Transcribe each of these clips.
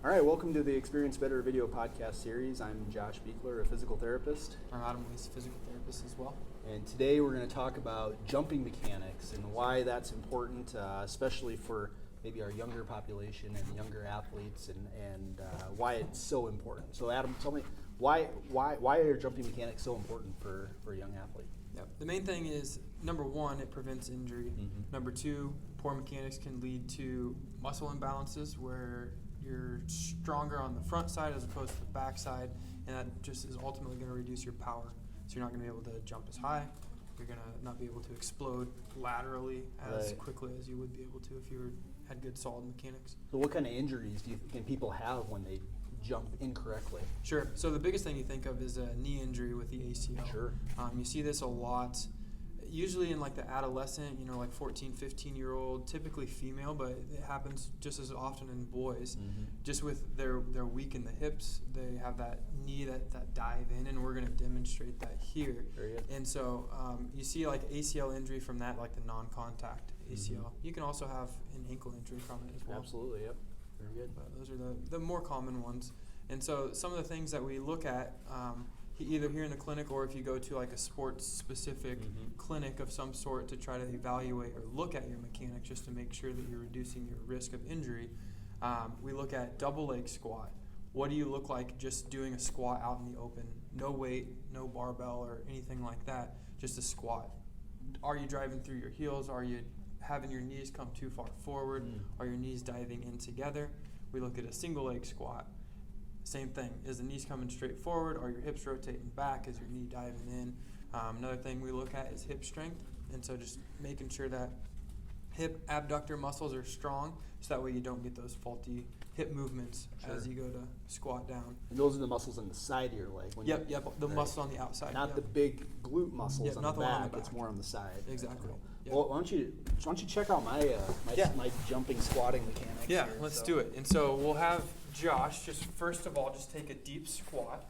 All right, welcome to the Experience Better video podcast series. I'm Josh Beekler, a physical therapist. I'm Adam Weiss, physical therapist as well. And today we're going to talk about jumping mechanics and why that's important, especially for maybe our younger population and younger athletes, and why it's so important. So Adam, tell me, why are jumping mechanics so important for a young athlete? Yep. The main thing is, number one, it prevents injury. Mm-hmm. Number two, poor mechanics can lead to muscle imbalances where you're stronger on the front side as opposed to the back side, and that just is ultimately going to reduce your power. So you're not going to be able to jump as high. You're going to not be able to explode laterally as quickly as you would be able to if you had good solid mechanics. So what kind of injuries can people have when they jump incorrectly? Sure. So the biggest thing you think of is a knee injury with the ACL. Sure. You see this a lot, usually in like the adolescent, like 14, 15-year-old, typically female, but it happens just as often in boys. Mm-hmm. Just with they're weak in the hips, they have that knee that dive in, and we're going to demonstrate that here. Very good. And so you see like ACL injury from that, like the non-contact ACL. Mm-hmm. You can also have an ankle injury from it as well. Absolutely, yep. Very good. But those are the more common ones. And so some of the things that we look at, either here in the clinic or if you go to like a sports-specific clinic of some sort to try to evaluate or look at your mechanics just to make sure that you're reducing your risk of injury, we look at double leg squat. What do you look like just doing a squat out in the open? No weight, no barbell or anything like that, just a squat. Are you driving through your heels? Are you having your knees come too far forward? Are your knees diving in together? We look at a single leg squat. Same thing. Is the knees coming straight forward? Are your hips rotating back? Is your knee diving in? Another thing we look at is hip strength. And so just making sure that hip abductor muscles are strong so that way you don't get those faulty hip movements as you go to squat down. And those are the muscles on the side of your leg. Yep. The muscles on the outside. Not the big glute muscles on not the the one on back. the back. It's more on the side. Exactly. Yep. Well, why don't you check out my jumping squatting mechanics? Yeah, here, let's do it. And so we'll have Josh just first of all just take a deep squat.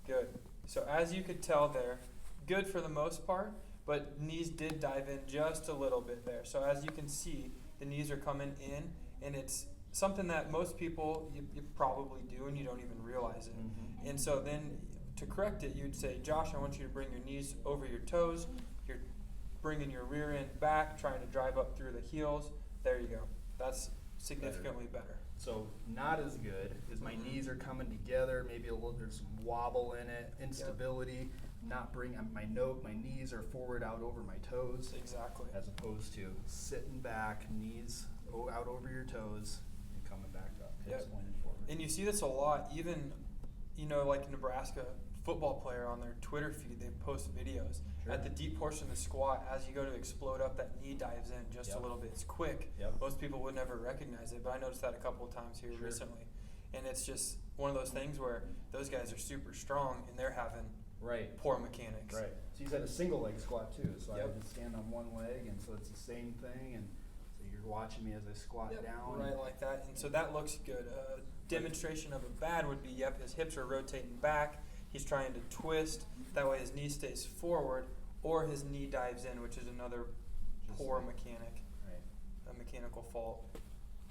Good. So as you could tell there, good for the most part, but knees did dive in just a little bit there. So as you can see, the knees are coming in, and it's something that most people you probably do and you don't even realize it. Mm-hmm. And so then to correct it, you'd say, Josh, I want you to bring your knees over your toes. You're bringing your rear end back, trying to drive up through the heels. There you go. That's significantly better. So not as good as my knees are coming together. Maybe there's some wobble in it, instability. Not bring my knees are forward out over my toes. Exactly. As opposed to sitting back, knees out over your toes and coming back up, hips pointed forward. And you see this a lot, even like Nebraska football player on their Twitter feed, they post videos. Sure. At the deep portion of the squat, as you go to explode up, that knee dives in just a little bit. It's quick. Yep. Most people would never recognize it, but I noticed that a couple of times here recently. And it's just one of those things where those guys are super strong and they're having poor mechanics. Right. So you said a single leg squat too. So I Yep. would just stand on one leg, and so it's the same thing. And so you're watching me as I squat down. Right, like that. And so that looks good. A demonstration of a bad would be, his hips are rotating back. He's trying to twist. That way his knee stays forward, or his knee dives in, which is another poor mechanic, a mechanical fault.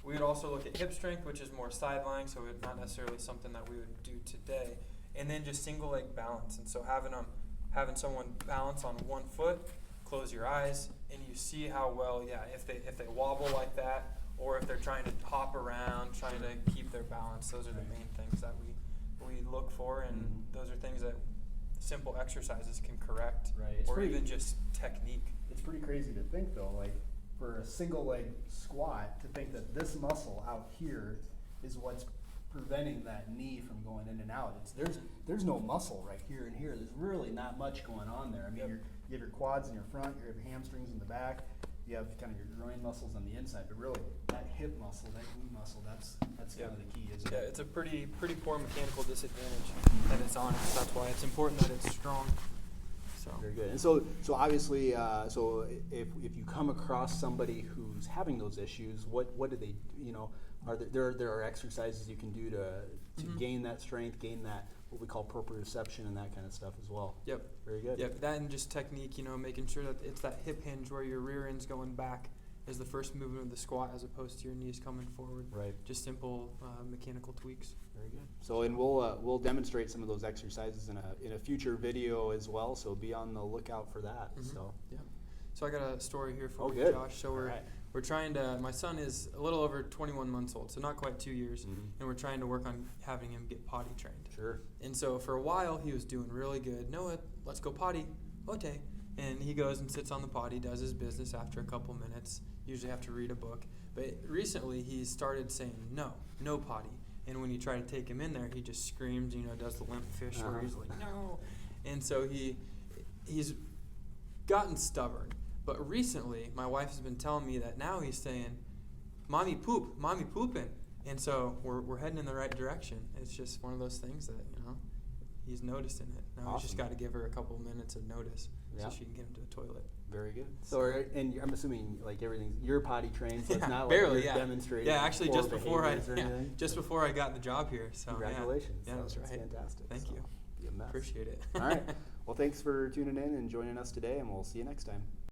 We would also look at hip strength, which is more sideline, so it's not necessarily something that we would do today. And then just single leg balance. And so having someone balance on one foot, close your eyes, and you see how well, if they wobble like that, or if they're trying to hop around, trying to keep their balance. Those are the main things that we look for, and those are things that simple exercises can correct, or even just technique. It's pretty crazy to think though, like for a single leg squat, to think that this muscle out here is what's preventing that knee from going in and out. There's no muscle right here and here. There's really not much going on there. I mean, you have your quads in your front, you have your hamstrings in the back, you have kind of your groin muscles on the inside, but really that hip muscle, that glute muscle, that's kind of the key, isn't it? Yeah, it's a pretty poor mechanical disadvantage that it's on. That's why it's important that it's strong. So very good. And so obviously, so if you come across somebody who's having those issues, what do they, are there are exercises you can do to gain that strength, gain that what we call proprioception and that kind of stuff as well. Yep. Very good. Yep. That and just technique, making sure that it's that hip hinge where your rear end's going back is the first movement of the squat as opposed to your knees coming forward. Right. Just simple mechanical tweaks. Very good. So, and we'll demonstrate some of those exercises in a future video as well. So be on the lookout for that. Mhm. So. Yeah. So I got a story here for Oh, you, good. Josh. So All we're right. we're trying to. My son is a little over 21 months old, so not quite 2 years, Mhm. and we're trying to work on having him get potty trained. Sure. And so for a while he was doing really good. Noah, let's go potty. Okay. And he goes and sits on the potty, does his business after a couple minutes. Usually have to read a book. But recently he's started saying no potty. And when you try to take him in there, he just screams, does the limp fish where he's like, no. And so he's gotten stubborn. But recently my wife has been telling me that now he's saying, mommy pooping. And so we're heading in the right direction. It's just one of those things that, he's noticing it. Now he's just Awesome. got to give her a couple minutes of notice Yeah. so she can get him to the toilet. Very good. So, and I'm assuming like everything's you're potty trained, so it's Yeah, not barely, like you're yeah. demonstrating. Yeah, actually poor just before behaviors or anything? just before I got the job here. So yeah. Congratulations. Yeah, So that's right. fantastic. Thank So, you. be a mess. Appreciate it. All right. Well, thanks for tuning in and joining us today, and we'll see you next time.